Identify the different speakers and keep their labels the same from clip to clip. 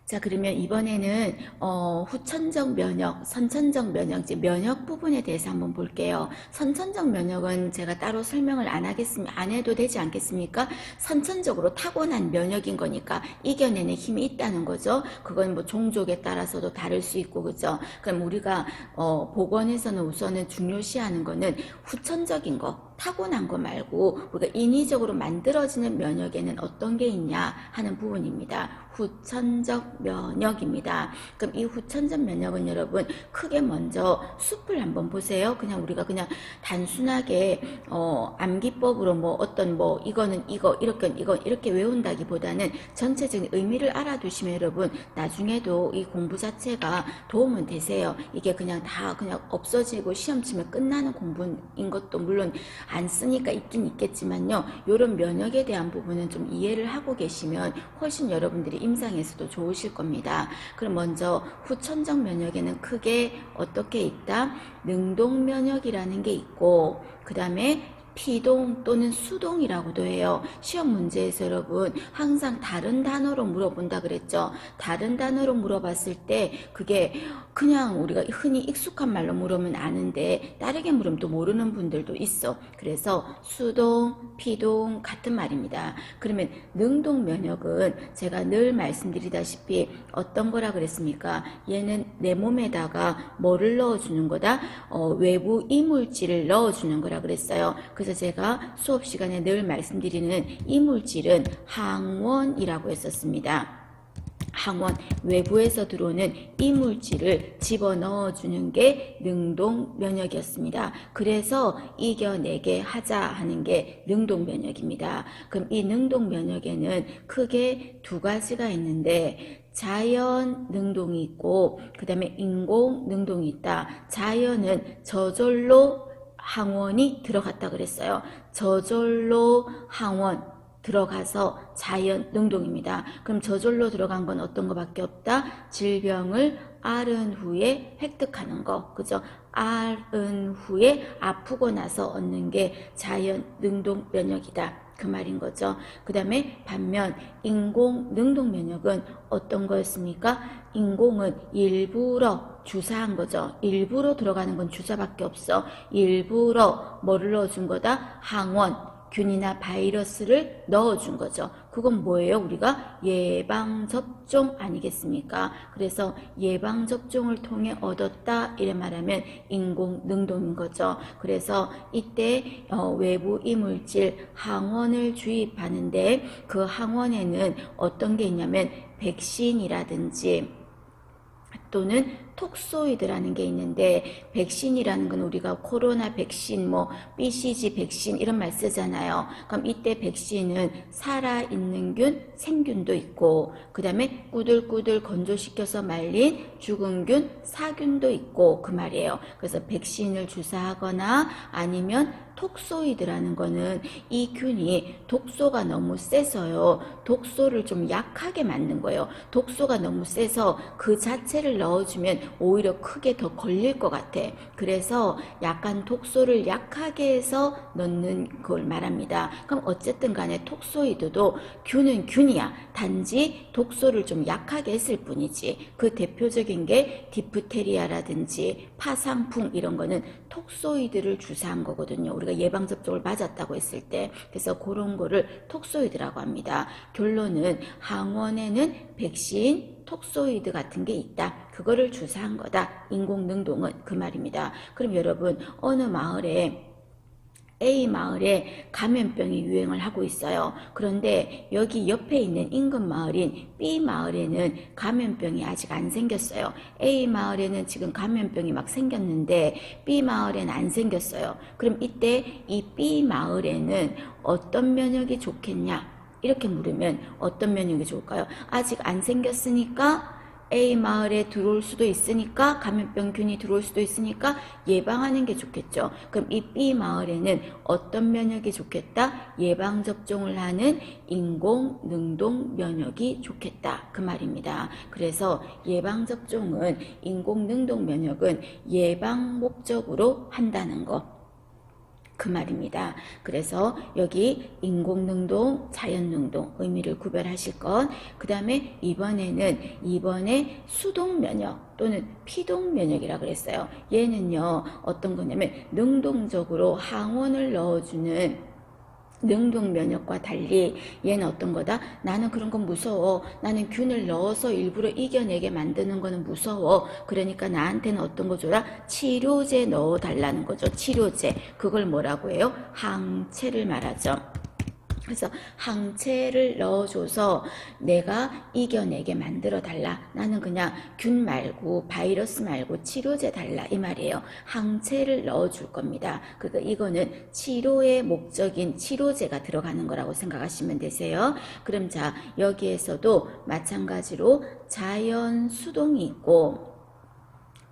Speaker 1: 자, 그러면 이번에는 후천적 면역, 선천적 면역, 이제 면역 부분에 대해서 한번 볼게요. 선천적 면역은 제가 따로 설명을 안 해도 되지 않겠습니까? 선천적으로 타고난 면역인 거니까 이겨내는 힘이 있다는 거죠. 그건 뭐 종족에 따라서도 다를 수 있고, 그죠? 그럼 우리가 보건에서는 우선은 중요시하는 거는 후천적인 거, 타고난 거 말고 우리가 인위적으로 만들어지는 면역에는 어떤 게 있냐 하는 부분입니다. 후천적 면역입니다. 그럼 이 후천적 면역은 여러분 크게 먼저 숲을 한번 보세요. 그냥 우리가 그냥 단순하게 암기법으로 뭐 어떤 뭐 이거는 이거 이렇게 외운다기보다는 전체적인 의미를 알아두시면 여러분 나중에도 이 공부 자체가 도움은 되세요. 이게 그냥 다 그냥 없어지고 시험 치면 끝나는 공부인 것도 물론 안 쓰니까 있긴 있겠지만요. 이런 면역에 대한 부분은 좀 이해를 하고 계시면 훨씬 여러분들이 임상에서도 좋으실 겁니다. 그럼 먼저 후천적 면역에는 크게 어떻게 있다? 능동 면역이라는 게 있고, 그 다음에 피동 또는 수동이라고도 해요. 시험 문제에서 여러분 항상 다른 단어로 물어본다 그랬죠. 다른 단어로 물어봤을 때 그게 그냥 우리가 흔히 익숙한 말로 물으면 아는데 다르게 물으면 또 모르는 분들도 있어. 그래서 수동, 피동 같은 말입니다. 그러면 능동 면역은 제가 늘 말씀드리다시피 어떤 거라 그랬습니까? 얘는 내 몸에다가 뭐를 넣어주는 거다? 외부 이물질을 넣어주는 거라 그랬어요. 그래서 제가 수업 시간에 늘 말씀드리는 이물질은 항원이라고 했었습니다. 항원, 외부에서 들어오는 이물질을 집어넣어 주는 게 능동 면역이었습니다. 그래서 이겨내게 하자 하는 게 능동 면역입니다. 그럼 이 능동 면역에는 크게 두 가지가 있는데 자연 능동이 있고 그 다음에 인공 능동이 있다. 자연은 저절로 항원이 들어갔다 그랬어요. 저절로 항원 들어가서 자연 능동입니다. 그럼 저절로 들어간 건 어떤 거밖에 없다? 질병을 앓은 후에 획득하는 거. 그죠? 앓은 후에 아프고 나서 얻는 게 자연 능동 면역이다. 그 말인 거죠. 그 다음에 반면 인공 능동 면역은 어떤 거였습니까? 인공은 일부러 주사한 거죠. 일부러 들어가는 건 주사밖에 없어. 일부러 뭐를 넣어준 거다? 항원, 균이나 바이러스를 넣어준 거죠. 그건 뭐예요? 우리가 예방접종 아니겠습니까? 그래서 예방접종을 통해 얻었다 이래 말하면 인공능동인 거죠. 그래서 이때 외부 이물질 항원을 주입하는데 그 항원에는 어떤 게 있냐면 백신이라든지 또는 톡소이드라는 게 있는데 백신이라는 건 우리가 코로나 백신, 뭐 BCG 백신 이런 말 쓰잖아요. 그럼 이때 백신은 살아있는 균, 생균도 있고 그 다음에 꾸들꾸들 건조시켜서 말린 죽은 균, 사균도 있고 그 말이에요. 그래서 백신을 주사하거나 아니면 톡소이드라는 거는 이 균이 독소가 너무 세서요. 독소를 좀 약하게 만든 거예요. 독소가 너무 세서 그 자체를 넣어주면 오히려 크게 더 걸릴 것 같아. 그래서 약간 독소를 약하게 해서 넣는 걸 말합니다. 그럼 어쨌든 간에 톡소이드도 균은 균이야. 단지 독소를 좀 약하게 했을 뿐이지. 그 대표적인 게 디프테리아라든지 파상풍 이런 거는 톡소이드를 주사한 거거든요. 우리가 예방접종을 맞았다고 했을 때. 그래서 그런 거를 톡소이드라고 합니다. 결론은 항원에는 백신, 톡소이드 같은 게 있다. 그거를 주사한 거다. 인공능동은 그 말입니다. 그럼 여러분 어느 마을에 A 마을에 감염병이 유행을 하고 있어요. 그런데 여기 옆에 있는 인근 마을인 B 마을에는 감염병이 아직 안 생겼어요. A 마을에는 지금 감염병이 막 생겼는데 B 마을에는 안 생겼어요. 그럼 이때 이 B 마을에는 어떤 면역이 좋겠냐? 이렇게 물으면 어떤 면역이 좋을까요? 아직 안 생겼으니까 A 마을에 들어올 수도 있으니까 감염병균이 들어올 수도 있으니까 예방하는 게 좋겠죠. 그럼 이 B 마을에는 어떤 면역이 좋겠다? 예방접종을 하는 인공능동 면역이 좋겠다. 그 말입니다. 그래서 그 말입니다. 그래서 여기 인공능동, 자연능동 의미를 구별하실 것. 그 다음에 이번에 수동면역 또는 피동면역이라고 그랬어요. 얘는요 어떤 거냐면 능동적으로 항원을 넣어주는 능동 면역과 달리 얘는 어떤 거다? 나는 그런 건 무서워. 나는 균을 넣어서 일부러 이겨내게 만드는 거는 무서워. 그러니까 나한테는 어떤 거 줘라? 치료제 넣어달라는 거죠. 치료제. 그걸 뭐라고 해요? 항체를 말하죠. 그래서 항체를 넣어줘서 내가 이겨내게 만들어 달라. 나는 그냥 균 말고 바이러스 말고 치료제 달라 이 말이에요. 항체를 넣어줄 겁니다. 그러니까 이거는 치료의 목적인 치료제가 들어가는 거라고 생각하시면 되세요. 그럼 자 여기에서도 마찬가지로 자연 수동이 있고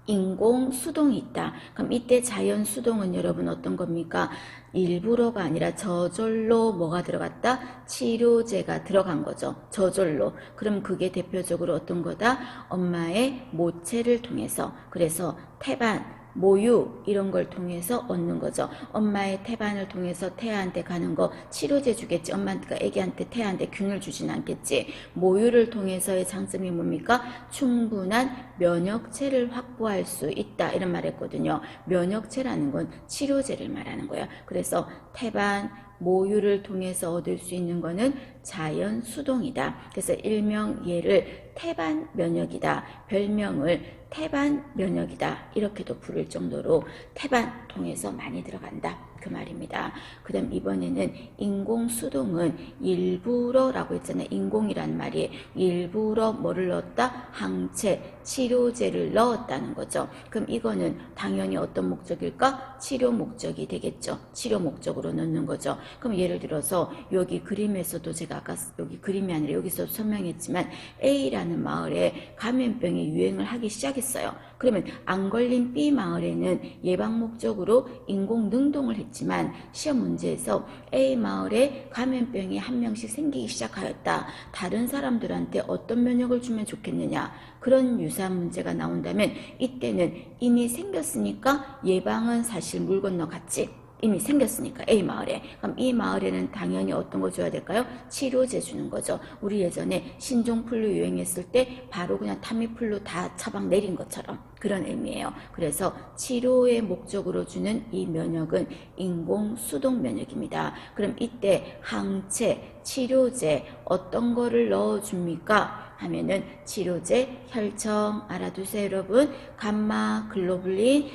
Speaker 1: 인공 수동이 있다. 그럼 이때 자연 수동은 여러분 어떤 겁니까? 일부러가 아니라 저절로 뭐가 들어갔다? 치료제가 들어간 거죠. 저절로. 그럼 그게 대표적으로 어떤 거다? 엄마의 모체를 통해서. 그래서 태반, 모유 이런 걸 통해서 얻는 거죠. 엄마의 태반을 통해서 태아한테 가는 거 치료제 주겠지. 엄마가 애기한테 태아한테 균을 주진 않겠지. 모유를 통해서의 장점이 뭡니까? 충분한 면역체를 확보할 수 있다 이런 말 했거든요. 면역체라는 건 치료제를 말하는 거예요. 그래서 태반, 모유를 통해서 얻을 수 있는 거는 자연 수동이다. 그래서 일명 얘를 태반 면역이다. 별명을 태반 면역이다. 이렇게도 부를 정도로 태반 통해서 많이 들어간다. 그 말입니다. 그 다음 이번에는 인공수동은 일부러라고 했잖아요. 인공이란 말이 일부러 뭐를 넣었다? 항체, 치료제를 넣었다는 거죠. 그럼 이거는 당연히 어떤 목적일까? 치료 목적이 되겠죠. 치료 목적으로 넣는 거죠. 그럼 예를 들어서 여기 그림에서도 제가 아까 여기 그림이 아니라 여기서 설명했지만 A라는 마을에 감염병이 유행을 하기 시작했어요. 그러면 안 걸린 B 마을에는 예방 목적으로 인공 능동을 했지만 시험 문제에서 A 마을에 감염병이 한 명씩 생기기 시작하였다. 다른 사람들한테 어떤 면역을 주면 좋겠느냐. 그런 유사한 문제가 나온다면 이때는 이미 생겼으니까 예방은 사실 물 건너 갔지. 이미 생겼으니까 A 마을에. 그럼 이 마을에는 당연히 어떤 거 줘야 될까요? 치료제 주는 거죠. 우리 예전에 신종플루 유행했을 때 바로 그냥 타미플루 다 처방 내린 것처럼 그런 의미예요. 그래서 치료의 목적으로 주는 이 면역은 인공 수동 면역입니다. 그럼 이때 항체, 치료제 어떤 거를 넣어줍니까? 하면은 치료제, 혈청 알아두세요 여러분. 감마 글로불린을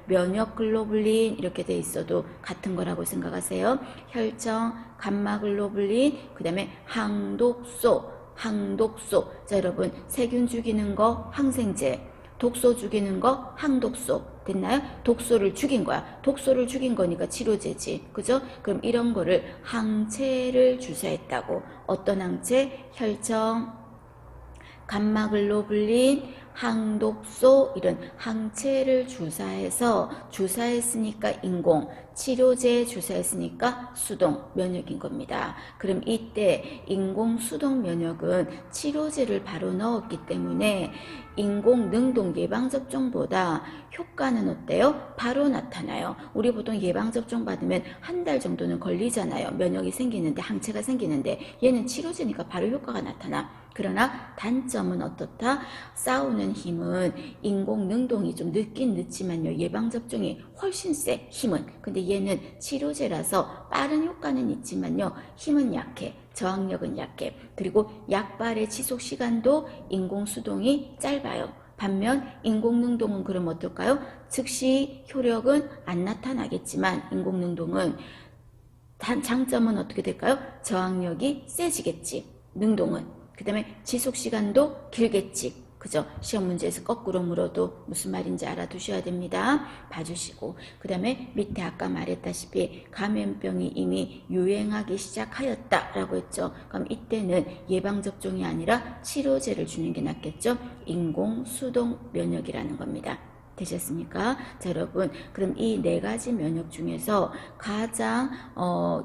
Speaker 1: 면역 글로불린 이렇게 돼 있어도 같은 거라고 생각하세요. 혈청, 감마 글로불린, 그 다음에 항독소. 자 여러분 세균 죽이는 거 항생제, 독소 죽이는 거 항독소. 됐나요? 독소를 죽인 거야. 독소를 죽인 거니까 치료제지. 그죠? 그럼 이런 거를 항체를 주사했다고. 어떤 항체? 혈청, 감마글로불린, 항독소 이런 항체를 주사했으니까 인공, 치료제 주사했으니까 수동 면역인 겁니다. 그럼 이때 인공 수동 면역은 치료제를 바로 넣었기 때문에 인공 능동 예방접종보다 효과는 어때요? 바로 나타나요. 우리 보통 예방접종 받으면 한 달 정도는 걸리잖아요. 면역이 생기는데, 항체가 생기는데 얘는 치료제니까 바로 효과가 나타나. 그러나 단점은 어떻다? 싸우는 힘은 인공 능동이 좀 늦긴 늦지만요. 예방접종이 훨씬 세, 힘은. 근데 얘는 치료제라서 빠른 효과는 있지만요. 힘은 약해. 저항력은 약해. 그리고 약발의 지속 시간도 인공수동이 짧아요. 반면 인공능동은 그럼 어떨까요? 즉시 효력은 안 나타나겠지만 인공능동은 장점은 어떻게 될까요? 저항력이 세지겠지. 능동은. 그 다음에 지속시간도 길겠지. 그죠? 시험 문제에서 거꾸로 물어도 무슨 말인지 알아두셔야 됩니다. 봐주시고. 그 다음에 밑에 아까 말했다시피 감염병이 이미 유행하기 시작하였다라고 했죠. 그럼 이때는 예방접종이 아니라 치료제를 주는 게 낫겠죠. 인공수동 면역이라는 겁니다. 되셨습니까? 자, 여러분, 그럼 이 네 가지 면역 중에서 가장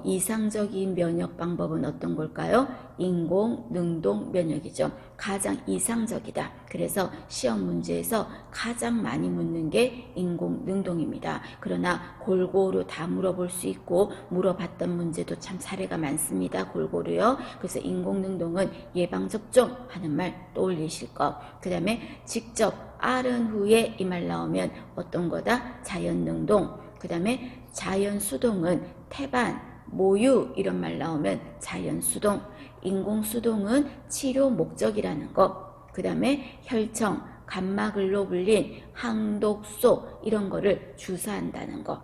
Speaker 1: 이상적인 면역 방법은 어떤 걸까요? 인공 능동 면역이죠. 가장 이상적이다. 그래서 시험 문제에서 가장 많이 묻는 게 인공 능동입니다. 그러나 골고루 다 물어볼 수 있고 물어봤던 문제도 참 사례가 많습니다. 골고루요. 그래서 인공 능동은 예방접종 하는 말 떠올리실 거. 그 다음에 직접 앓은 후에 이 말 나오면 어떤 거다? 자연능동. 그 다음에 자연수동은 태반, 모유 이런 말 나오면 자연수동. 인공수동은 치료 목적이라는 거. 그 다음에 혈청, 감마글로불린, 항독소 이런 거를 주사한다는 거.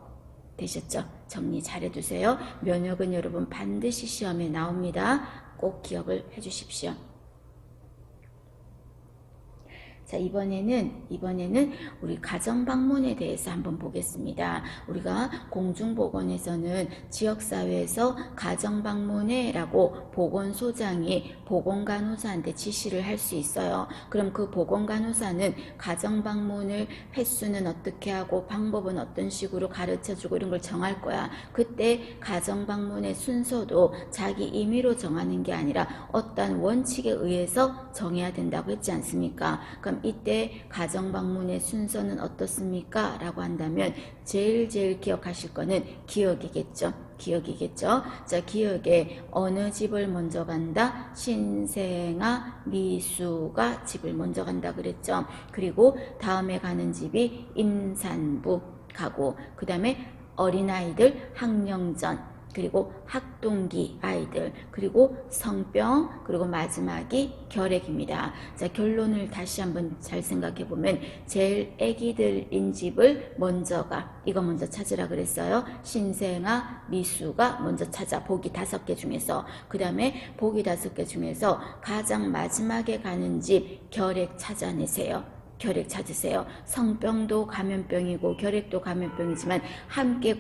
Speaker 1: 되셨죠? 정리 잘 해두세요. 면역은 여러분 반드시 시험에 나옵니다. 꼭 기억을 해주십시오. 자, 이번에는 우리 가정방문에 대해서 한번 보겠습니다. 우리가 공중보건에서는 지역사회에서 가정방문회라고 보건소장이 보건간호사한테 지시를 할 수 있어요. 그럼 그 보건간호사는 가정방문을 횟수는 어떻게 하고 방법은 어떤 식으로 가르쳐주고 이런 걸 정할 거야. 그때 가정방문의 순서도 자기 임의로 정하는 게 아니라 어떤 원칙에 의해서 정해야 된다고 했지 않습니까? 그럼 이때 가정방문의 순서는 어떻습니까? 라고 한다면 제일 기억하실 거는 기억이겠죠. 자, 기억에 어느 집을 먼저 간다? 신생아, 미수가 집을 먼저 간다 그랬죠. 그리고 다음에 가는 집이 임산부 가고, 그 다음에 어린아이들 학령전, 그리고 학동기 아이들, 그리고 성병, 그리고 마지막이 결핵입니다. 자, 결론을 다시 한번 잘 생각해 보면 제일 애기들인 집을 먼저 가. 이거 먼저 찾으라 그랬어요. 신생아, 미수가 먼저 찾아. 보기 5개 중에서. 그 다음에 보기 5개 중에서 가장 마지막에 가는 집 결핵 찾아내세요. 결핵 찾으세요. 성병도 감염병이고 결핵도 감염병이지만 함께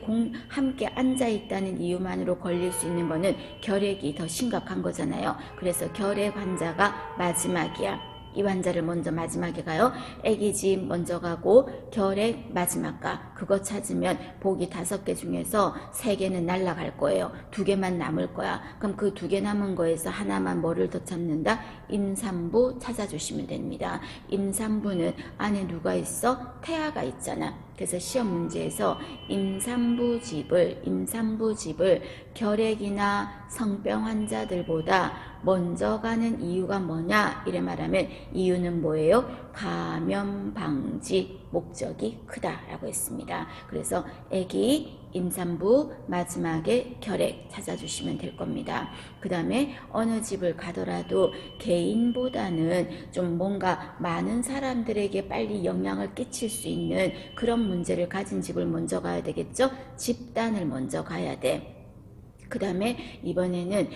Speaker 1: 앉아 있다는 이유만으로 걸릴 수 있는 거는 결핵이 더 심각한 거잖아요. 그래서 결핵 환자가 마지막이야. 이 환자를 먼저 마지막에 가요. 애기 집 먼저 가고 결핵 마지막 가. 그거 찾으면 보기 5개 중에서 3개는 날아갈 거예요. 2개만 남을 거야. 그럼 그 2개 남은 거에서 하나만 뭐를 더 찾는다? 임산부 찾아주시면 됩니다. 임산부는 안에 누가 있어? 태아가 있잖아. 그래서 시험 문제에서 임산부 집을 결핵이나 성병 환자들보다 먼저 가는 이유가 뭐냐? 이래 말하면 이유는 뭐예요? 감염 방지 목적이 크다라고 했습니다. 그래서 아기, 임산부, 마지막에 결핵 찾아주시면 될 겁니다. 그 다음에 어느 집을 가더라도 개인보다는 좀 뭔가 많은 사람들에게 빨리 영향을 끼칠 수 있는 그런 문제를 가진 집을 먼저 가야 되겠죠? 집단을 먼저 가야 돼. 그 다음에 이번에는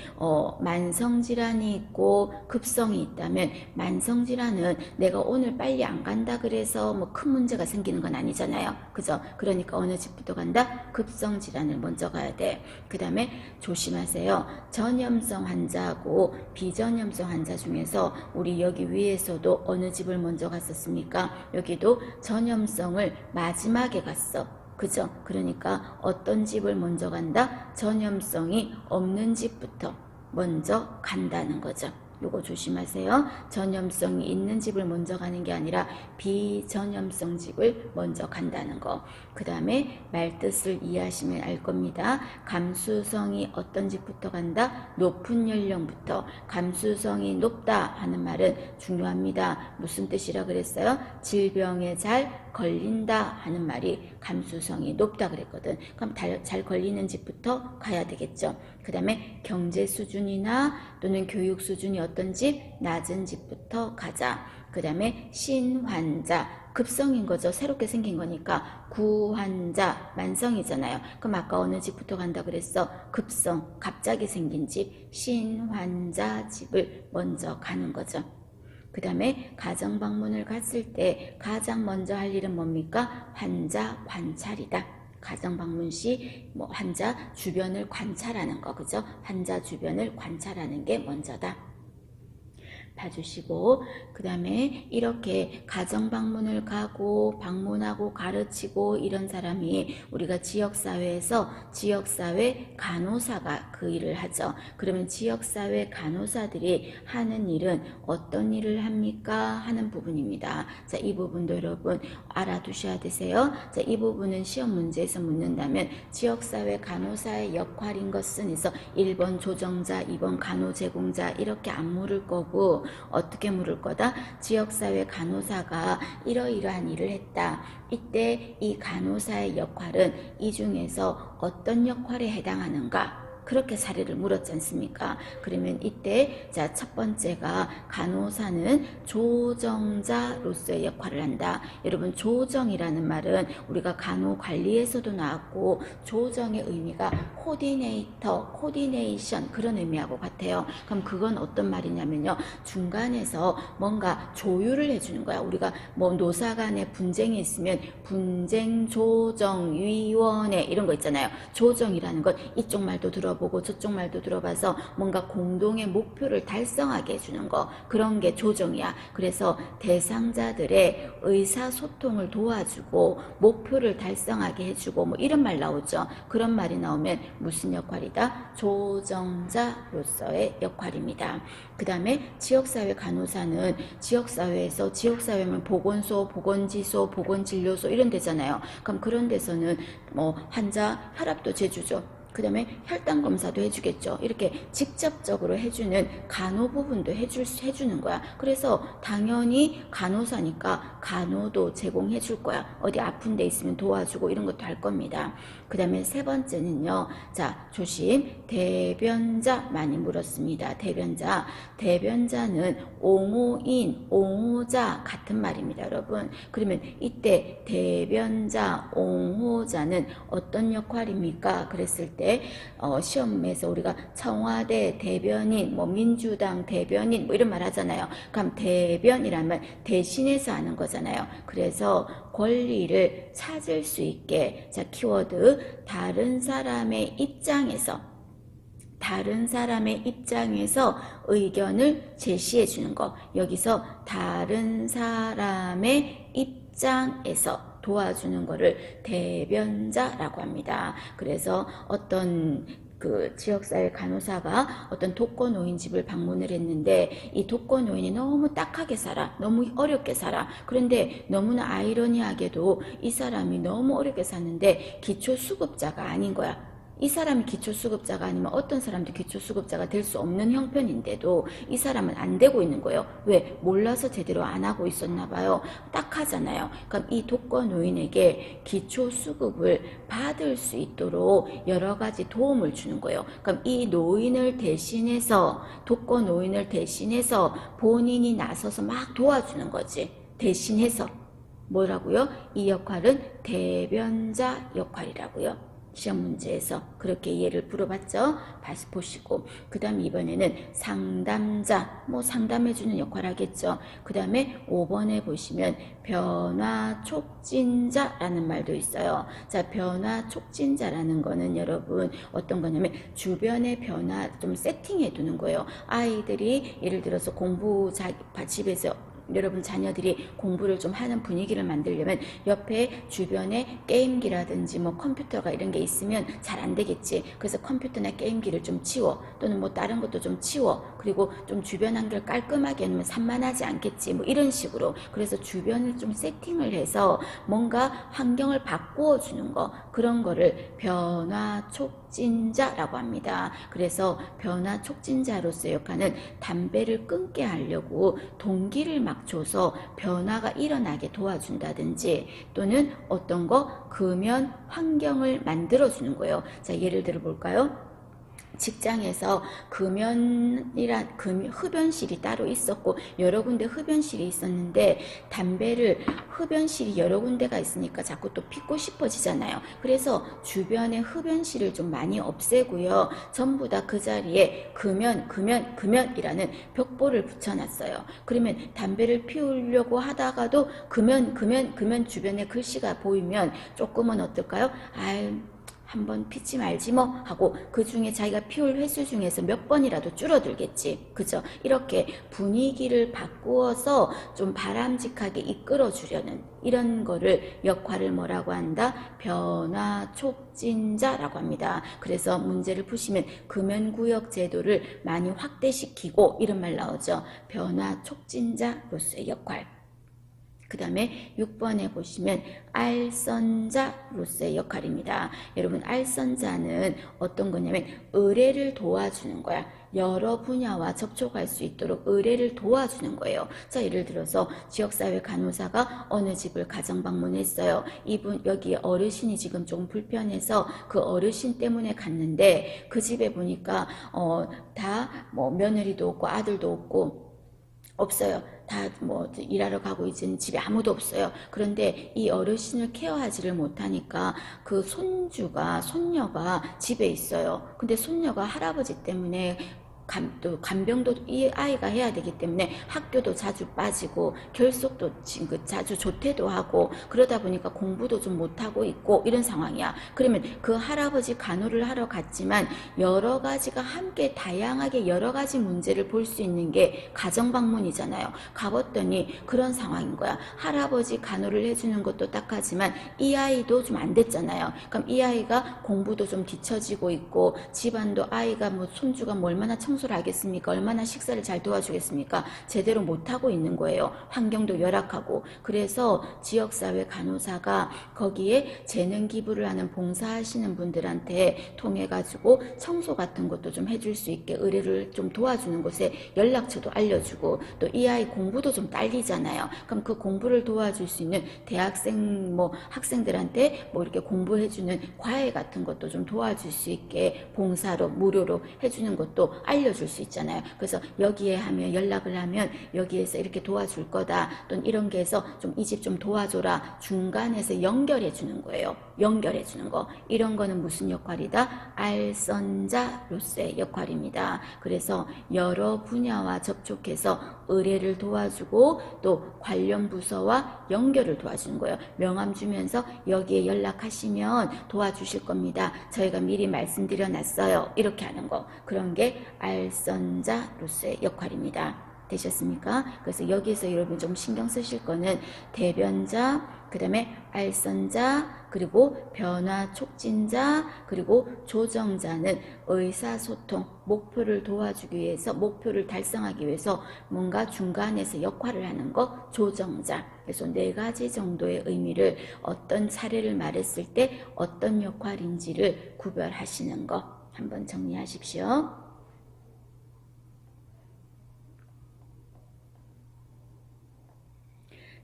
Speaker 1: 만성질환이 있고 급성이 있다면, 만성질환은 내가 오늘 빨리 안 간다 그래서 뭐 큰 문제가 생기는 건 아니잖아요. 그죠? 그러니까 어느 집부터 간다? 급성질환을 먼저 가야 돼. 그 다음에 조심하세요. 전염성 환자하고 비전염성 환자 중에서 우리 여기 위에서도 어느 집을 먼저 갔었습니까? 여기도 전염성을 마지막에 갔어. 그죠? 그러니까 어떤 집을 먼저 간다? 전염성이 없는 집부터 먼저 간다는 거죠. 요거 조심하세요. 전염성이 있는 집을 먼저 가는 게 아니라 비전염성 집을 먼저 간다는 거. 그 다음에 말뜻을 이해하시면 알 겁니다. 감수성이 어떤 집부터 간다? 높은 연령부터. 감수성이 높다 하는 말은 중요합니다. 무슨 뜻이라 그랬어요? 질병에 잘 걸린다 하는 말이 감수성이 높다 그랬거든. 그럼 잘 걸리는 집부터 가야 되겠죠. 그 다음에 경제 수준이나 또는 교육 수준이 어떤 집? 낮은 집부터 가자. 그 다음에 신환자, 급성인 거죠. 새롭게 생긴 거니까. 구환자, 만성이잖아요. 그럼 아까 어느 집부터 간다 그랬어? 급성, 갑자기 생긴 집, 신환자 집을 먼저 가는 거죠. 그 다음에 가정방문을 갔을 때 가장 먼저 할 일은 뭡니까? 환자 관찰이다. 가정방문 시 환자 주변을 관찰하는 거, 그죠? 환자 주변을 관찰하는 게 먼저다. 봐주시고, 그 다음에 이렇게 가정 방문을 가고 방문하고 가르치고 이런 사람이 우리가 지역사회에서 지역사회 간호사가 그 일을 하죠. 그러면 지역사회 간호사들이 하는 일은 어떤 일을 합니까? 하는 부분입니다. 자, 이 부분도 여러분 알아두셔야 되세요. 자, 이 부분은 시험 문제에서 묻는다면 지역사회 간호사의 역할인 것은 해서 1번 조정자, 2번 간호 제공자 이렇게 안 물을 거고, 어떻게 물을 거다? 지역사회 간호사가 이러이러한 일을 했다. 이때 이 간호사의 역할은 이 중에서 어떤 역할에 해당하는가? 그렇게 사례를 물었지 않습니까? 그러면 이때 자, 첫 번째가 간호사는 조정자로서의 역할을 한다. 여러분 조정이라는 말은 우리가 간호관리에서도 나왔고 조정의 의미가 코디네이터, 코디네이션 그런 의미하고 같아요. 그럼 그건 어떤 말이냐면요. 중간에서 뭔가 조율을 해주는 거야. 우리가 뭐 노사 간에 분쟁이 있으면 분쟁조정위원회 이런 거 있잖아요. 조정이라는 건 이쪽 말도 들어보고 저쪽 말도 들어봐서 뭔가 공동의 목표를 달성하게 해주는 거, 그런 게 조정이야. 그래서 대상자들의 의사소통을 도와주고 목표를 달성하게 해주고 뭐 이런 말 나오죠. 그런 말이 나오면 무슨 역할이다? 조정자로서의 역할입니다. 그 다음에 지역사회 간호사는 지역사회에서, 지역사회면 보건소, 보건지소, 보건진료소 이런 데잖아요. 그럼 그런 데서는 뭐 환자 혈압도 재주죠. 그 다음에 혈당 검사도 해주겠죠. 이렇게 직접적으로 해주는 간호 부분도 해주는 거야. 그래서 당연히 간호사니까 간호도 제공해 줄 거야. 어디 아픈 데 있으면 도와주고 이런 것도 할 겁니다. 그 다음에 세 번째는요. 자, 조심. 대변자 많이 물었습니다. 대변자는 옹호인, 옹호자 같은 말입니다, 여러분. 그러면 이때 대변자, 옹호자는 어떤 역할입니까? 그랬을 때 시험에서 우리가 청와대 대변인, 뭐 민주당 대변인 뭐 이런 말 하잖아요. 그럼 대변이라면 대신해서 하는 거잖아요. 그래서 권리를 찾을 수 있게, 자, 키워드 다른 사람의 입장에서 의견을 제시해 주는 거. 여기서 다른 사람의 입장에서 도와주는 거를 대변자라고 합니다. 그래서 어떤 그 지역사회 간호사가 어떤 독거노인 집을 방문을 했는데 이 독거노인이 너무 딱하게 살아, 너무 어렵게 살아. 그런데 너무나 아이러니하게도 이 사람이 너무 어렵게 사는데 기초수급자가 아닌 거야. 이 사람이 기초수급자가 아니면 어떤 사람도 기초수급자가 될 수 없는 형편인데도 이 사람은 안 되고 있는 거예요. 왜? 몰라서 제대로 안 하고 있었나 봐요. 딱하잖아요. 그럼 이 독거노인에게 기초수급을 받을 수 있도록 여러 가지 도움을 주는 거예요. 그럼 이 노인을 대신해서, 독거노인을 대신해서 본인이 나서서 막 도와주는 거지. 대신해서. 뭐라고요? 이 역할은 대변자 역할이라고요. 시험 문제에서 그렇게 이해를 물어봤죠. 보시고, 그 다음 이번에는 상담자, 뭐 상담해주는 역할 하겠죠. 그 다음에 5번에 보시면 변화 촉진자라는 말도 있어요. 자, 변화 촉진자라는 거는 여러분 어떤 거냐면 주변의 변화 좀 세팅해 두는 거예요. 아이들이 예를 들어서 집에서 여러분 자녀들이 공부를 좀 하는 분위기를 만들려면 옆에 주변에 게임기라든지 뭐 컴퓨터가 이런 게 있으면 잘 안 되겠지. 그래서 컴퓨터나 게임기를 좀 치워, 또는 뭐 다른 것도 좀 치워, 그리고 좀 주변 환경을 깔끔하게 해놓으면 산만하지 않겠지, 뭐 이런 식으로. 그래서 주변을 좀 세팅을 해서 뭔가 환경을 바꾸어 주는 거, 그런 거를 변화 촉진자라고 합니다. 그래서 변화 촉진자로서의 역할은 담배를 끊게 하려고 동기를 막 줘서 변화가 일어나게 도와준다든지, 또는 어떤 거 금연 환경을 만들어주는 거예요. 자, 예를 들어 볼까요? 직장에서 흡연실이 따로 있었고 여러 군데 흡연실이 있었는데 담배를, 흡연실이 여러 군데가 있으니까 자꾸 또 피고 싶어지잖아요. 그래서 주변에 흡연실을 좀 많이 없애고요. 전부 다 그 자리에 금연이라는 벽보를 붙여놨어요. 그러면 담배를 피우려고 하다가도 금연 주변에 글씨가 보이면 조금은 어떨까요? 한번 피지 말지 뭐 하고 그 중에 자기가 피울 횟수 중에서 몇 번이라도 줄어들겠지. 그죠? 이렇게 분위기를 바꾸어서 좀 바람직하게 이끌어 주려는 이런 거를 역할을 뭐라고 한다? 변화 촉진자라고 합니다. 그래서 문제를 푸시면 금연구역 제도를 많이 확대시키고 이런 말 나오죠. 변화 촉진자로서의 역할. 그 다음에 6번에 보시면 알선자로서의 역할입니다. 여러분 알선자는 어떤 거냐면 의뢰를 도와주는 거야. 여러 분야와 접촉할 수 있도록 의뢰를 도와주는 거예요. 자, 예를 들어서 지역사회 간호사가 어느 집을 가정 방문했어요. 이분 여기 어르신이 지금 좀 불편해서 그 어르신 때문에 갔는데 그 집에 보니까 다 뭐 며느리도 없고 아들도 없고 없어요. 다 뭐 일하러 가고 이제는 집에 아무도 없어요. 그런데 이 어르신을 케어하지를 못하니까 그 손녀가 집에 있어요. 근데 손녀가 할아버지 때문에 또 간병도 이 아이가 해야 되기 때문에 학교도 자주 빠지고 결석도 자주 조퇴도 하고 그러다 보니까 공부도 좀 못하고 있고 이런 상황이야. 그러면 그 할아버지 간호를 하러 갔지만 여러 가지가 함께 다양하게 여러 가지 문제를 볼 수 있는 게 가정방문이잖아요. 가봤더니 그런 상황인 거야. 할아버지 간호를 해주는 것도 딱하지만 이 아이도 좀 안 됐잖아요. 그럼 이 아이가 공부도 좀 뒤처지고 있고 집안도 아이가 뭐 손주가 뭐 얼마나 청소를 하겠습니까? 얼마나 식사를 잘 도와주겠습니까? 제대로 못하고 있는 거예요. 환경도 열악하고. 그래서 지역사회 간호사가 거기에 재능 기부를 하는 봉사하시는 분들한테 통해 가지고 청소 같은 것도 좀 해줄 수 있게 의뢰를 좀 도와주는 곳에 연락처도 알려주고 또 이 아이 공부도 좀 딸리잖아요. 그럼 그 공부를 도와줄 수 있는 대학생 뭐 학생들한테 뭐 이렇게 공부해주는 과외 같은 것도 좀 도와줄 수 있게 봉사로 무료로 해주는 것도 알려줄 수 있잖아요. 그래서 여기에 하면 연락을 하면 여기에서 이렇게 도와줄 거다 또는 이런 게 해서 좀 이 집 좀 도와줘라 중간에서 연결해 주는 거예요. 연결해 주는 거. 이런 거는 무슨 역할이다? 알선자로서의 역할입니다. 그래서 여러 분야와 접촉해서 의뢰를 도와주고 또 관련 부서와 연결을 도와주는 거예요. 명함 주면서 여기에 연락하시면 도와주실 겁니다. 저희가 미리 말씀드려 놨어요. 이렇게 하는 거. 그런 게 알선자로서의 역할입니다. 되셨습니까? 그래서 여기에서 여러분 좀 신경 쓰실 거는 대변자, 그 다음에 알선자, 그리고 변화 촉진자, 그리고 조정자는 의사소통, 목표를 도와주기 위해서, 목표를 달성하기 위해서 뭔가 중간에서 역할을 하는 거, 조정자. 그래서 4가지 정도의 의미를 어떤 사례를 말했을 때 어떤 역할인지를 구별하시는 거 한번 정리하십시오.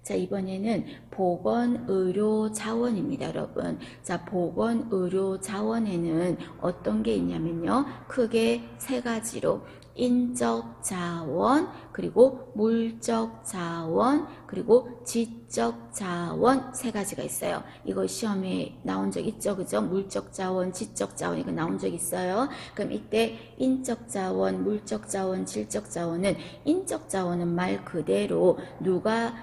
Speaker 1: 자, 이번에는 보건의료자원입니다, 여러분. 자, 보건의료자원에는 어떤 게 있냐면요. 크게 3가지로 인적자원, 그리고 물적자원, 그리고 지적자원 3가지가 있어요. 이거 시험에 나온 적 있죠, 그죠? 물적자원, 지적자원 이거 나온 적 있어요. 그럼 이때 인적자원, 물적자원, 질적자원은 인적자원은 말 그대로 누가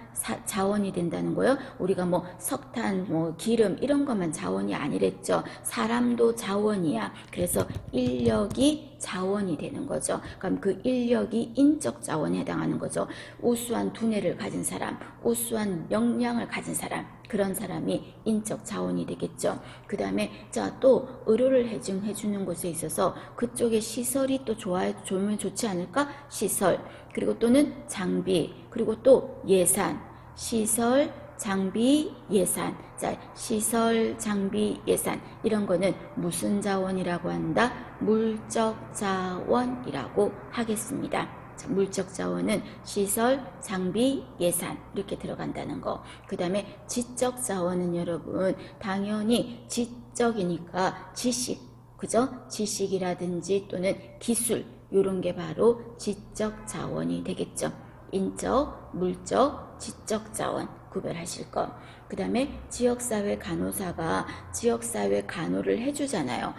Speaker 1: 자원이 된다는 거예요. 우리가 뭐 석탄, 뭐 기름 이런 것만 자원이 아니랬죠. 사람도 자원이야. 그래서 인력이 자원이 되는 거죠. 그럼 그 인력이 인적 자원에 해당하는 거죠. 우수한 두뇌를 가진 사람, 우수한 역량을 가진 사람, 그런 사람이 인적 자원이 되겠죠. 그 다음에 자, 또 의료를 해주는 곳에 있어서 그쪽에 시설이 또 좋으면 좋지 않을까? 시설, 그리고 또는 장비, 그리고 또 예산. 시설, 장비, 예산. 자, 시설, 장비, 예산 이런 거는 무슨 자원이라고 한다? 물적 자원이라고 하겠습니다. 자, 물적 자원은 시설, 장비, 예산 이렇게 들어간다는 거. 그 다음에 지적 자원은 여러분 당연히 지적이니까 지식, 그죠? 지식이라든지 또는 기술 이런 게 바로 지적 자원이 되겠죠. 인적, 물적, 지적 자원 구별하실 거. 그 다음에 지역사회 간호사가 지역사회 간호를 해주잖아요.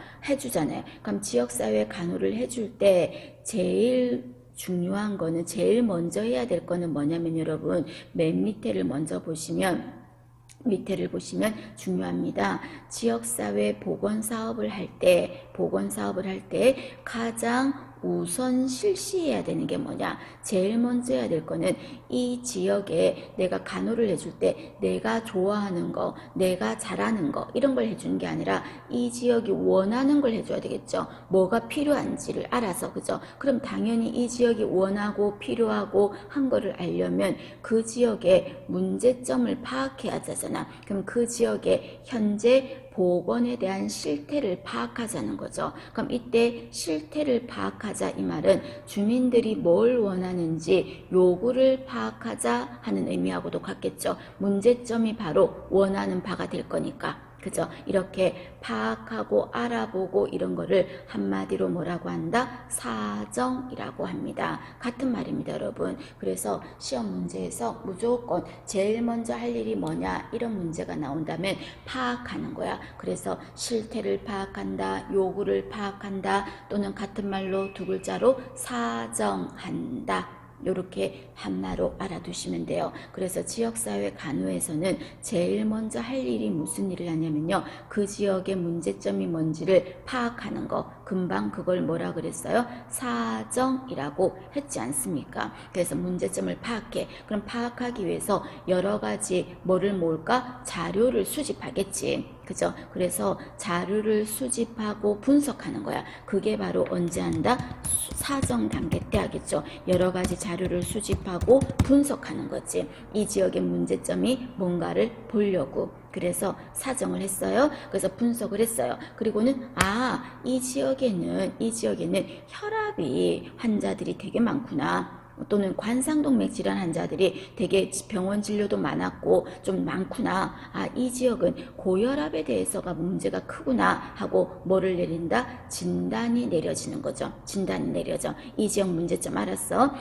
Speaker 1: 그럼 지역사회 간호를 해줄 때 제일 중요한 거는 제일 먼저 해야 될 거는 뭐냐면 여러분 맨 밑에를 먼저 보시면 밑에를 보시면 중요합니다. 지역사회 보건사업을 할 때 가장 우선 실시해야 되는 게 뭐냐? 제일 먼저 해야 될 거는 이 지역에 내가 간호를 해줄 때 내가 좋아하는 거, 내가 잘하는 거 이런 걸 해주는 게 아니라 이 지역이 원하는 걸 해줘야 되겠죠. 뭐가 필요한지를 알아서, 그죠? 그럼 당연히 이 지역이 원하고 필요하고 한 거를 알려면 그 지역의 문제점을 파악해야 하잖아. 그럼 그 지역의 현재 보건에 대한 실태를 파악하자는 거죠. 그럼 이때 실태를 파악하자 이 말은 주민들이 뭘 원하는지 요구를 파악하자 하는 의미하고도 같겠죠. 문제점이 바로 원하는 바가 될 거니까. 그죠? 이렇게 파악하고 알아보고 이런 거를 한마디로 뭐라고 한다? 사정이라고 합니다. 같은 말입니다, 여러분. 그래서 시험 문제에서 무조건 제일 먼저 할 일이 뭐냐 이런 문제가 나온다면 파악하는 거야. 그래서 실태를 파악한다, 요구를 파악한다, 또는 같은 말로 두 글자로 사정한다. 이렇게 한마로 알아두시면 돼요. 그래서 지역사회 간호에서는 제일 먼저 할 일이 무슨 일을 하냐면요. 그 지역의 문제점이 뭔지를 파악하는 거. 금방 그걸 뭐라 그랬어요? 사정이라고 했지 않습니까? 그래서 문제점을 파악해. 그럼 파악하기 위해서 여러 가지 뭐를 모을까? 자료를 수집하겠지. 그죠? 그래서 자료를 수집하고 분석하는 거야. 그게 바로 언제 한다? 사정 단계 때 하겠죠. 여러 가지 자료를 수집하고 분석하는 거지. 이 지역의 문제점이 뭔가를 보려고. 그래서 사정을 했어요. 그래서 분석을 했어요. 그리고는 이 지역에는 혈압이 환자들이 되게 많구나. 또는 관상동맥 질환 환자들이 되게 병원 진료도 많았고 좀 많구나. 이 지역은 고혈압에 대해서가 문제가 크구나 하고 뭐를 내린다? 진단이 내려지는 거죠. 진단이 내려져. 이 지역 문제점 알았어?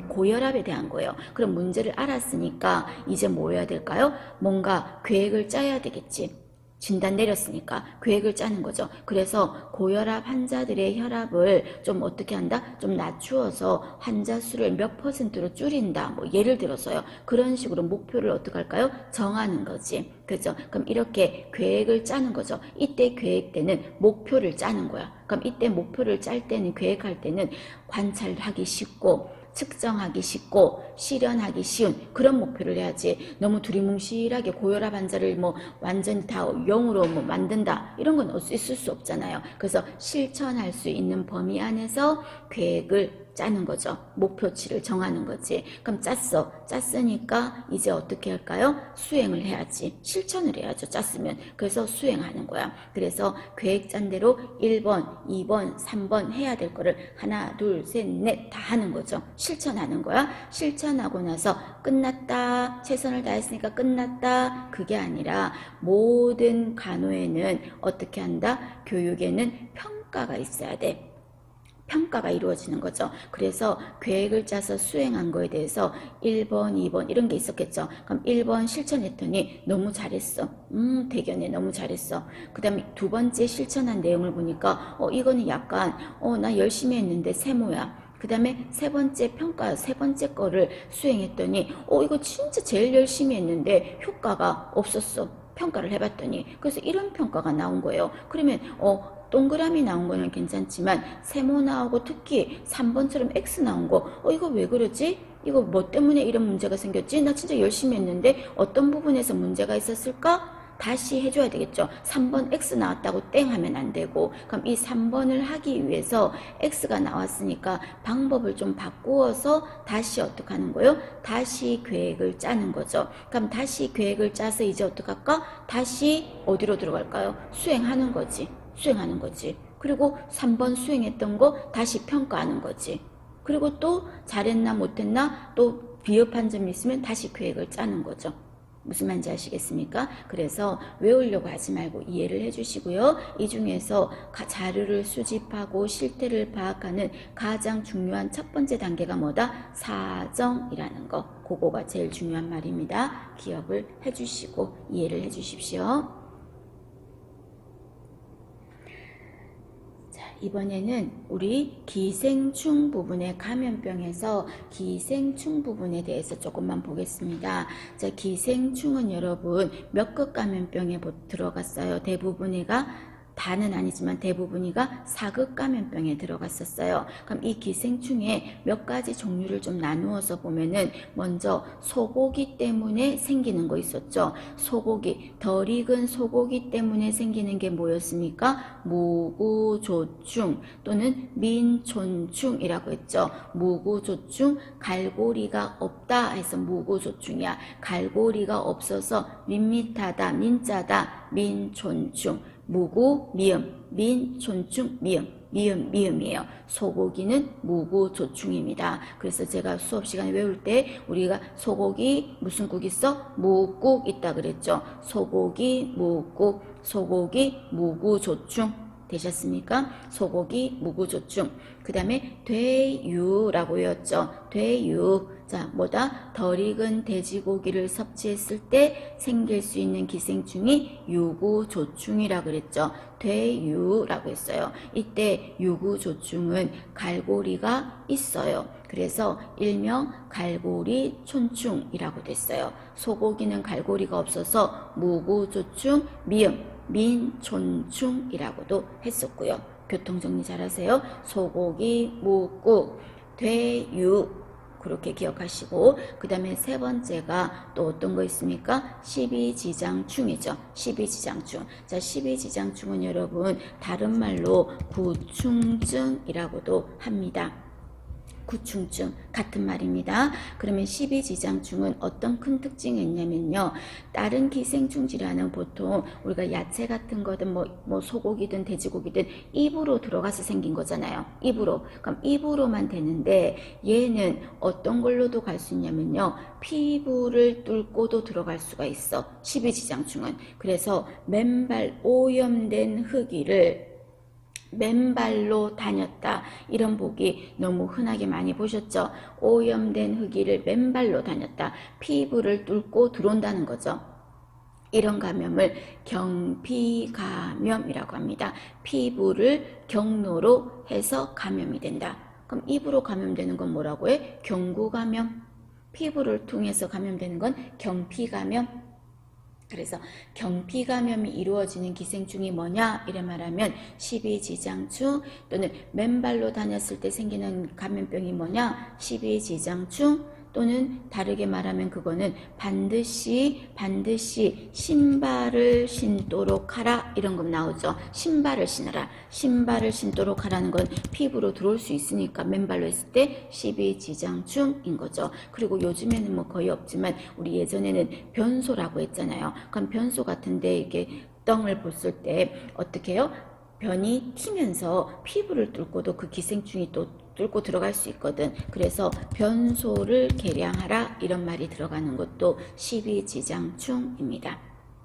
Speaker 1: 고혈압에 대한 거예요. 그럼 문제를 알았으니까 이제 뭐 해야 될까요? 뭔가 계획을 짜야 되겠지. 진단 내렸으니까 계획을 짜는 거죠. 그래서 고혈압 환자들의 혈압을 좀 어떻게 한다? 좀 낮추어서 환자 수를 몇 %로 줄인다. 뭐 예를 들어서요. 그런 식으로 목표를 어떻게 할까요? 정하는 거지. 그죠? 그럼 이렇게 계획을 짜는 거죠. 이때 계획 때는 목표를 짜는 거야. 그럼 이때 목표를 짤 때는 계획할 때는 관찰하기 쉽고 측정하기 쉽고 실현하기 쉬운 그런 목표를 해야지. 너무 두리뭉실하게 고혈압 환자를 뭐 완전히 다 0으로 뭐 만든다 이런 건 있을 수 없잖아요. 그래서 실천할 수 있는 범위 안에서 계획을 짜는 거죠. 목표치를 정하는 거지. 그럼 짰으니까 이제 어떻게 할까요? 수행을 해야지. 실천을 해야죠. 짰으면. 그래서 수행하는 거야. 그래서 계획 짠 대로 1번, 2번, 3번 해야 될 거를 하나, 둘, 셋, 넷 다 하는 거죠. 실천하는 거야. 실천하고 나서 끝났다. 최선을 다했으니까 끝났다. 그게 아니라 모든 간호에는 어떻게 한다? 교육에는 평가가 있어야 돼. 평가가 이루어지는 거죠. 그래서 계획을 짜서 수행한 거에 대해서 1번, 2번 이런 게 있었겠죠. 그럼 1번 실천했더니 너무 잘했어. 대견해 너무 잘했어. 그 다음에 두 번째 실천한 내용을 보니까 이거는 약간 나 열심히 했는데 세모야. 그 다음에 세 번째 평가, 세 번째 거를 수행했더니 이거 진짜 제일 열심히 했는데 효과가 없었어. 평가를 해봤더니. 그래서 이런 평가가 나온 거예요. 그러면 동그라미 나온 거는 괜찮지만 세모 나오고 특히 3번처럼 X 나온 거 이거 왜 그러지? 이거 뭐 때문에 이런 문제가 생겼지? 나 진짜 열심히 했는데 어떤 부분에서 문제가 있었을까? 다시 해줘야 되겠죠. 3번 X 나왔다고 땡 하면 안 되고 그럼 이 3번을 하기 위해서 X가 나왔으니까 방법을 좀 바꾸어서 다시 어떻게 하는 거예요? 다시 계획을 짜는 거죠. 그럼 다시 계획을 짜서 이제 어떻게 할까? 다시 어디로 들어갈까요? 수행하는 거지. 수행하는 거지. 그리고 3번 수행했던 거 다시 평가하는 거지. 그리고 또 잘했나 못했나 또 비협한 점이 있으면 다시 계획을 짜는 거죠. 무슨 말인지 아시겠습니까? 그래서 외우려고 하지 말고 이해를 해주시고요. 이 중에서 자료를 수집하고 실태를 파악하는 가장 중요한 첫 번째 단계가 뭐다? 사정이라는 거. 그거가 제일 중요한 말입니다. 기억을 해주시고 이해를 해주십시오. 이번에는 우리 기생충 부분의 감염병에서 기생충 부분에 대해서 조금만 보겠습니다. 자, 기생충은 여러분 몇급 감염병에 들어갔어요. 대부분이가 다는 아니지만 대부분이가 4급 감염병에 들어갔었어요. 그럼 이 기생충의 몇 가지 종류를 좀 나누어서 보면은 먼저 소고기 때문에 생기는 거 있었죠. 소고기, 덜 익은 소고기 때문에 생기는 게 뭐였습니까? 무구조충 또는 민촌충이라고 했죠. 무구조충, 갈고리가 없다 해서 무구조충이야. 갈고리가 없어서 밋밋하다, 민자다, 민촌충. 무구, 미음, 민, 촌충, 미음, 미음, 미음이에요. 소고기는 무구조충입니다. 그래서 제가 수업 시간에 외울 때 우리가 소고기 무슨 국 있어? 무국 있다 그랬죠. 소고기, 무국, 소고기, 무구조충 되셨습니까? 소고기, 무구조충. 그 다음에 돼유라고 외웠죠. 돼유. 자, 뭐다? 덜 익은 돼지고기를 섭취했을 때 생길 수 있는 기생충이 유구조충이라고 그랬죠. 돼유라고 했어요. 이때 유구조충은 갈고리가 있어요. 그래서 일명 갈고리 촌충이라고 됐어요. 소고기는 갈고리가 없어서 무구조충, 미음, 민촌충이라고도 했었고요. 교통정리 잘하세요. 소고기, 묵국, 돼유 그렇게 기억하시고, 그 다음에 세 번째가 또 어떤 거 있습니까? 십이지장충이죠. 십이지장충. 자, 십이지장충은 여러분 다른 말로 구충증이라고도 합니다. 구충증 같은 말입니다. 그러면 십이지장충은 어떤 큰 특징이 있냐면요. 다른 기생충 질환은 보통 우리가 야채 같은 거든 뭐 소고기든 돼지고기든 입으로 들어가서 생긴 거잖아요. 입으로. 그럼 입으로만 되는데 얘는 어떤 걸로도 갈 수 있냐면요. 피부를 뚫고도 들어갈 수가 있어. 십이지장충은. 그래서 맨발 오염된 흙이를 맨발로 다녔다. 이런 보기 너무 흔하게 많이 보셨죠? 오염된 흙이를 맨발로 다녔다. 피부를 뚫고 들어온다는 거죠. 이런 감염을 경피감염이라고 합니다. 피부를 경로로 해서 감염이 된다. 그럼 입으로 감염되는 건 뭐라고 해? 경구감염. 피부를 통해서 감염되는 건 경피감염. 그래서 경피감염이 이루어지는 기생충이 뭐냐 이래 말하면 십이지장충 또는 맨발로 다녔을 때 생기는 감염병이 뭐냐 십이지장충 또는 다르게 말하면 그거는 반드시 신발을 신도록 하라 이런 거 나오죠. 신발을 신어라. 신발을 신도록 하라는 건 피부로 들어올 수 있으니까 맨발로 했을 때 십이지장충인 거죠. 그리고 요즘에는 뭐 거의 없지만 우리 예전에는 변소라고 했잖아요. 그럼 변소 같은데 이게 똥을 봤을 때 어떻게 해요? 변이 튀면서 피부를 뚫고도 그 기생충이 또 뚫고 들어갈 수 있거든. 그래서 변소를 개량하라 이런 말이 들어가는 것도 십이지장충입니다.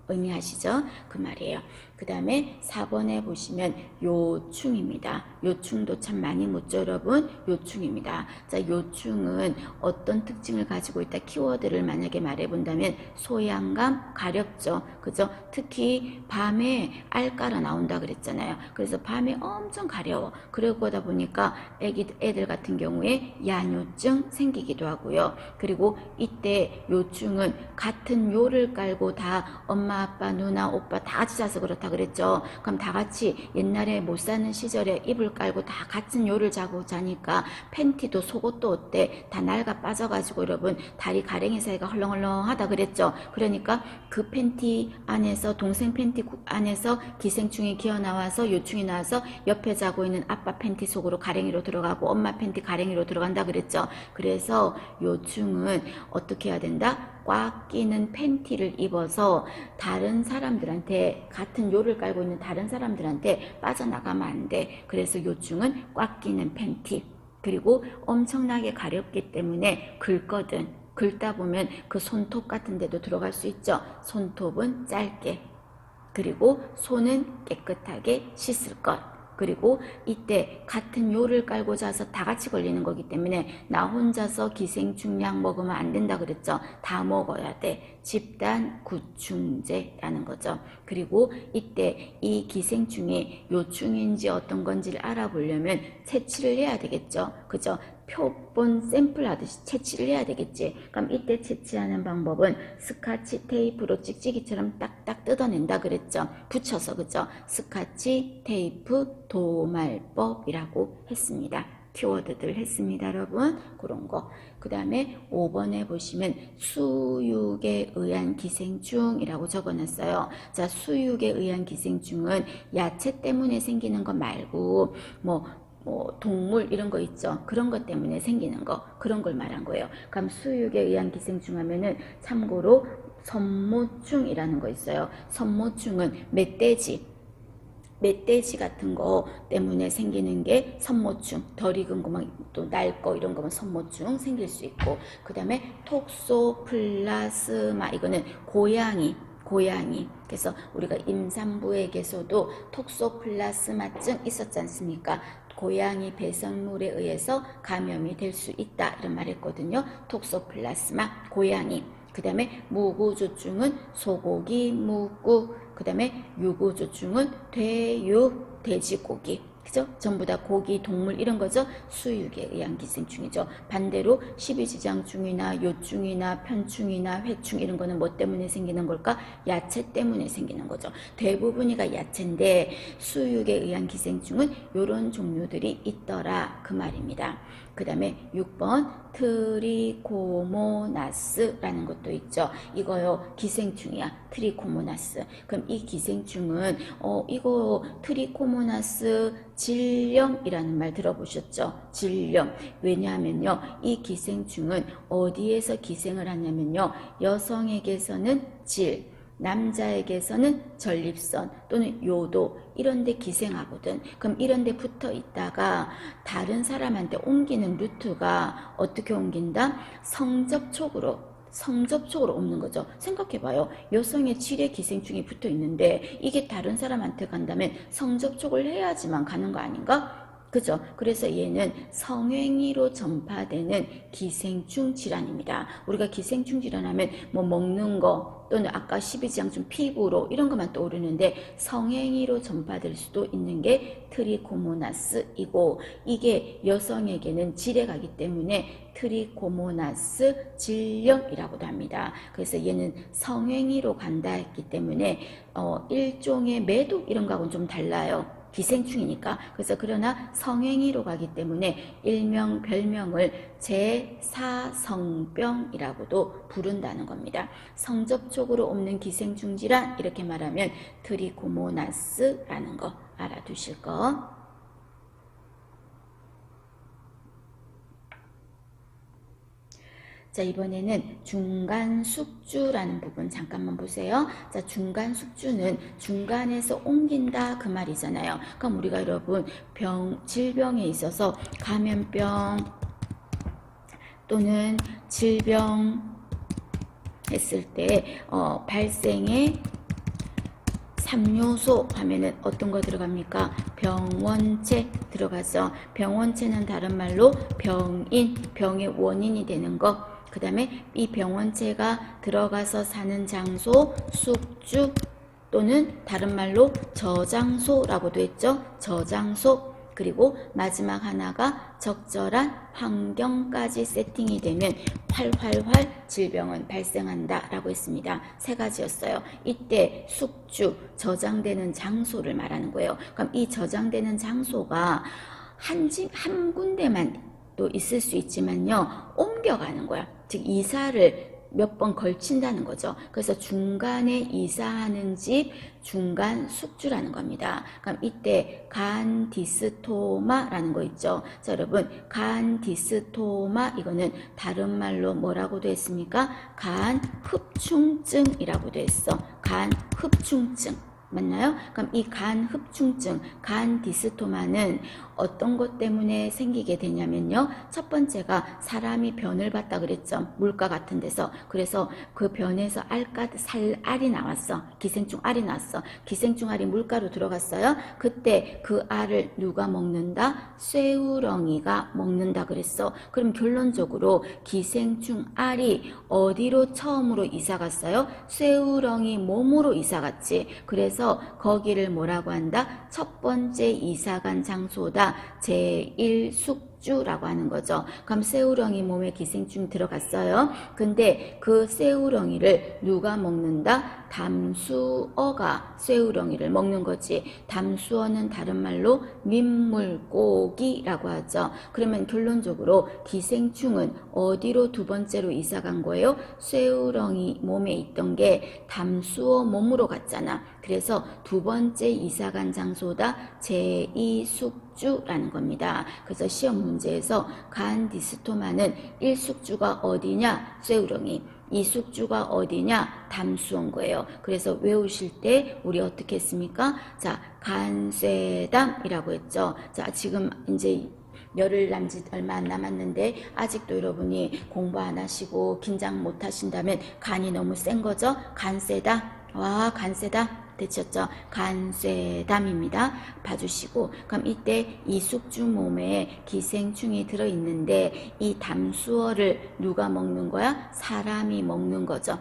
Speaker 1: 의미하시죠? 그 말이에요. 그 다음에 4번에 보시면 요충입니다. 요충도 참 많이 묻죠, 여러분? 요충입니다. 자, 요충은 어떤 특징을 가지고 있다? 키워드를 만약에 말해본다면 소양감, 가렵죠. 그죠? 특히 밤에 알 깔아 나온다 그랬잖아요. 그래서 밤에 엄청 가려워. 그러다 보니까 애들 같은 경우에 야뇨증 생기기도 하고요. 그리고 이때 요충은 같은 요를 깔고 다 엄마, 아빠, 누나, 오빠 다 같이 자서 그렇다 그랬죠. 그럼 다 같이 옛날에 못 사는 시절에 이불 깔고 다 같은 요를 자고 자니까 팬티도 속옷도 어때? 다 낡아 빠져가지고 여러분 다리 가랭이 사이가 헐렁헐렁하다 그랬죠. 그러니까 그 팬티 안에서 동생 팬티 안에서 기생충이 기어나와서 요충이 나와서 옆에 자고 있는 아빠 팬티 속으로 가랭이로 들어가고 엄마 팬티 가랭이로 들어간다 그랬죠. 그래서 요충은 어떻게 해야 된다? 꽉 끼는 팬티를 입어서 다른 사람들한테 같은 요를 깔고 있는 다른 사람들한테 빠져나가면 안 돼. 그래서 요충은 꽉 끼는 팬티. 그리고 엄청나게 가렵기 때문에 긁거든. 긁다 보면 그 손톱 같은 데도 들어갈 수 있죠. 손톱은 짧게. 그리고 손은 깨끗하게 씻을 것. 그리고 이때 같은 요를 깔고 자서 다 같이 걸리는 거기 때문에 나 혼자서 기생충약 먹으면 안 된다 그랬죠. 다 먹어야 돼. 집단 구충제라는 거죠. 그리고 이때 이 기생충이 요충인지 어떤 건지를 알아보려면 채취를 해야 되겠죠. 그죠? 표본 샘플 하듯이 채취를 해야 되겠지. 그럼 이때 채취하는 방법은 스카치 테이프로 찍찍이처럼 딱딱 뜯어낸다 그랬죠. 붙여서, 그죠? 스카치 테이프 도말법이라고 했습니다. 키워드들 했습니다, 여러분. 그런 거. 그 다음에 5번에 보시면 수육에 의한 기생충이라고 적어놨어요. 자, 수육에 의한 기생충은 야채 때문에 생기는 거 말고 뭐 동물 이런 거 있죠. 그런 것 때문에 생기는 거, 그런 걸 말한 거예요. 그럼 수육에 의한 기생충 하면은 참고로 선모충이라는 거 있어요. 선모충은 멧돼지 같은 거 때문에 생기는 게 선모충, 덜 익은 거 막 또 날 거 이런 거면 선모충 생길 수 있고, 그 다음에 톡소플라스마, 이거는 고양이. 그래서 우리가 임산부에게서도 톡소플라스마증 있었지 않습니까? 고양이 배설물에 의해서 감염이 될 수 있다 이런 말 했거든요. 톡소플라스마, 고양이. 그 다음에 무구조충은 소고기, 무구. 그 다음에 유구조충은 돼육, 돼지고기. 그죠? 전부 다 고기, 동물 이런 거죠. 수육에 의한 기생충이죠. 반대로 십이지장충이나 요충이나 편충이나 회충 이런 거는 뭐 때문에 생기는 걸까? 야채 때문에 생기는 거죠. 대부분이가 야채인데 수육에 의한 기생충은 이런 종류들이 있더라 그 말입니다. 그 다음에 6번 트리코모나스라는 것도 있죠. 이거요 기생충이야. 트리코모나스. 그럼 이 기생충은 이거 트리코모나스 질염이라는 말 들어보셨죠? 질염. 왜냐하면요 이 기생충은 어디에서 기생을 하냐면요 여성에게서는 질, 남자에게서는 전립선 또는 요도 이런 데 기생하거든. 그럼 이런 데 붙어 있다가 다른 사람한테 옮기는 루트가 어떻게 옮긴다? 성접촉으로 옮는 거죠. 생각해봐요. 여성의 질에 기생충이 붙어 있는데 이게 다른 사람한테 간다면 성접촉을 해야지만 가는 거 아닌가? 그죠? 그래서 얘는 성행위로 전파되는 기생충 질환입니다. 우리가 기생충 질환하면 뭐 먹는 거 또는 아까 십이지장충 피부로 이런 것만 떠오르는데 성행위로 전파될 수도 있는 게 트리코모나스이고 이게 여성에게는 질에 가기 때문에 트리코모나스 질염이라고도 합니다. 그래서 얘는 성행위로 간다 했기 때문에 일종의 매독 이런 거하고는 좀 달라요. 기생충이니까. 그래서 그러나 성행위로 가기 때문에 일명 별명을 제4성병이라고도 부른다는 겁니다. 성접촉으로 옮는 기생충 질환 이렇게 말하면 트리코모나스라는 거 알아두실 거. 자, 이번에는 중간 숙주라는 부분 잠깐만 보세요. 자, 중간 숙주는 중간에서 옮긴다 그 말이잖아요. 그럼 우리가 여러분 질병에 있어서 감염병 또는 질병 했을 때 발생의 3요소 하면은 어떤 거 들어갑니까? 병원체 들어가죠. 병원체는 다른 말로 병의 원인이 되는 거. 그 다음에 이 병원체가 들어가서 사는 장소, 숙주 또는 다른 말로 저장소라고도 했죠. 저장소. 그리고 마지막 하나가 적절한 환경까지 세팅이 되면 활활활 질병은 발생한다 라고 했습니다. 세 가지였어요. 이때 숙주, 저장되는 장소를 말하는 거예요. 그럼 이 저장되는 장소가 한 군데만 또 있을 수 있지만요. 옮겨가는 거야. 즉 이사를 몇 번 걸친다는 거죠. 그래서 중간에 이사하는 집 중간 숙주라는 겁니다. 그럼 이때 간디스토마라는 거 있죠. 자, 여러분 간디스토마 이거는 다른 말로 뭐라고도 했습니까? 간흡충증이라고도 했어. 간흡충증. 맞나요? 그럼 이 간 흡충증, 간 디스토마는 어떤 것 때문에 생기게 되냐면요. 첫 번째가 사람이 변을 봤다 그랬죠. 물가 같은 데서. 그래서 그 변에서 알이 나왔어. 기생충 알이 나왔어. 기생충 알이 물가로 들어갔어요. 그때 그 알을 누가 먹는다? 쇠우렁이가 먹는다 그랬어. 그럼 결론적으로 기생충 알이 어디로 처음으로 이사 갔어요? 쇠우렁이 몸으로 이사 갔지. 그래서 거기를 뭐라고 한다? 첫 번째 이사 간 장소다. 제1숙주라고 하는 거죠. 그럼 쇠우렁이 몸에 기생충 들어갔어요. 근데 그 쇠우렁이를 누가 먹는다? 담수어가 쇠우렁이를 먹는 거지. 담수어는 다른 말로 민물고기라고 하죠. 그러면 결론적으로 기생충은 어디로 두 번째로 이사 간 거예요? 쇠우렁이 몸에 있던 게 담수어 몸으로 갔잖아. 그래서 두 번째 이사 간 장소다. 제2숙주라는 겁니다. 그래서 시험 문제에서 간 디스토마는 1숙주가 어디냐? 쇠우렁이. 이숙주가 어디냐? 담수인 거예요. 그래서 외우실 때 우리 어떻게 했습니까? 자, 간쇠담이라고 했죠. 자, 지금 이제 열흘 남짓 얼마 안 남았는데 아직도 여러분이 공부 안 하시고 긴장 못 하신다면 간이 너무 센 거죠? 간세다. 와, 간세다. 되셨죠? 간쇠담입니다. 봐주시고 그럼 이때 이숙주 몸에 기생충이 들어있는데 이 담수어를 누가 먹는 거야? 사람이 먹는 거죠.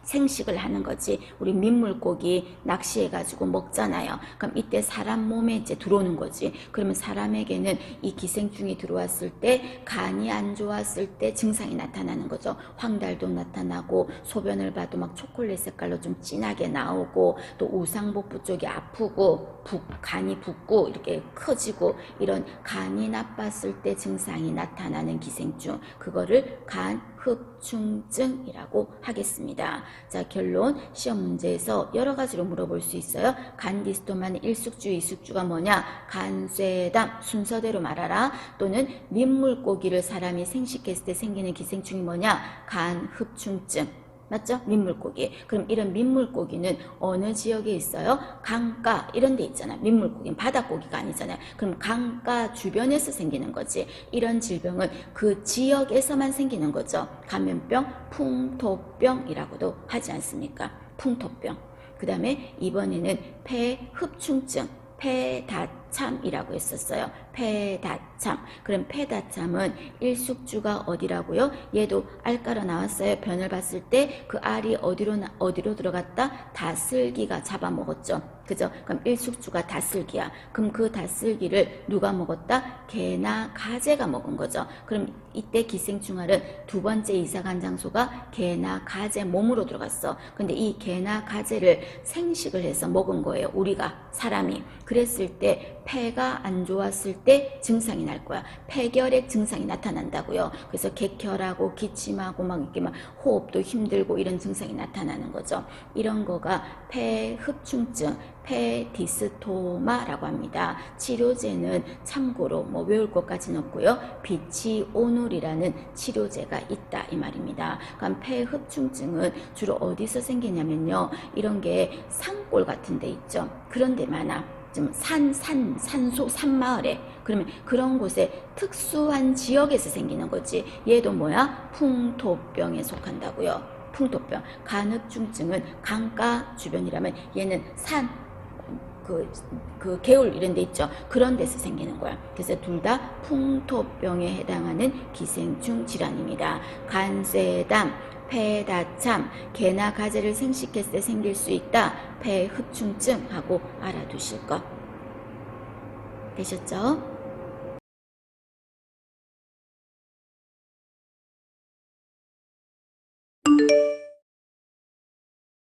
Speaker 1: 생식을 하는 거지. 우리 민물고기 낚시해가지고 먹잖아요. 그럼 이때 사람 몸에 이제 들어오는 거지. 그러면 사람에게는 이 기생충이 들어왔을 때 간이 안 좋았을 때 증상이 나타나는 거죠. 황달도 나타나고 소변을 봐도 막 초콜릿 색깔로 좀 진하게 나오고 또 우상복부 쪽이 아프고 간이 붓고 이렇게 커지고 이런 간이 나빴을 때 증상이 나타나는 기생충. 그거를 간흡충증이라고 하겠습니다. 자, 결론 시험 문제에서 여러 가지로 물어볼 수 있어요. 간 디스토마는 1숙주, 2숙주가 뭐냐? 간쇠담 순서대로 말하라. 또는 민물고기를 사람이 생식했을 때 생기는 기생충이 뭐냐? 간흡충증. 맞죠? 민물고기. 그럼 이런 민물고기는 어느 지역에 있어요? 강가 이런 데 있잖아. 민물고기는 바닷고기가 아니잖아요. 그럼 강가 주변에서 생기는 거지. 이런 질병은 그 지역에서만 생기는 거죠. 감염병, 풍토병이라고도 하지 않습니까? 풍토병. 그 다음에 이번에는 폐흡충증, 폐다참이라고 했었어요. 폐다참. 그럼 폐다참은 일숙주가 어디라고요? 얘도 알 깔아 나왔어요. 변을 봤을 때 그 알이 어디로 들어갔다? 다슬기가 잡아먹었죠. 그죠? 그럼 일숙주가 다슬기야. 그럼 그 다슬기를 누가 먹었다? 개나 가재가 먹은 거죠. 그럼 이때 기생충알은 두 번째 이사간 장소가 개나 가재 몸으로 들어갔어. 근데 이 개나 가재를 생식을 해서 먹은 거예요. 우리가 사람이. 그랬을 때 폐가 안 좋았을 때 증상이 날 거야. 폐결핵 증상이 나타난다고요. 그래서 객혈하고 기침하고 막 이렇게 막 호흡도 힘들고 이런 증상이 나타나는 거죠. 이런 거가 폐흡충증, 폐디스토마라고 합니다. 치료제는 참고로 뭐 외울 것까지는 없고요. 비치오놀이라는 치료제가 있다 이 말입니다. 그럼 폐흡충증은 주로 어디서 생기냐면요. 이런 게 산골 같은 데 있죠. 그런 데 많아. 좀 산마을에. 그러면 그런 곳에 특수한 지역에서 생기는 거지. 얘도 뭐야? 풍토병에 속한다고요. 풍토병. 간흡충증은 강가 주변이라면 얘는 그 개울 이런 데 있죠. 그런 데서 생기는 거야. 그래서 둘 다 풍토병에 해당하는 기생충 질환입니다. 간쇠담, 폐다참, 개나 가재를 생식했을 때 생길 수 있다. 폐흡충증하고 알아두실 것. 되셨죠?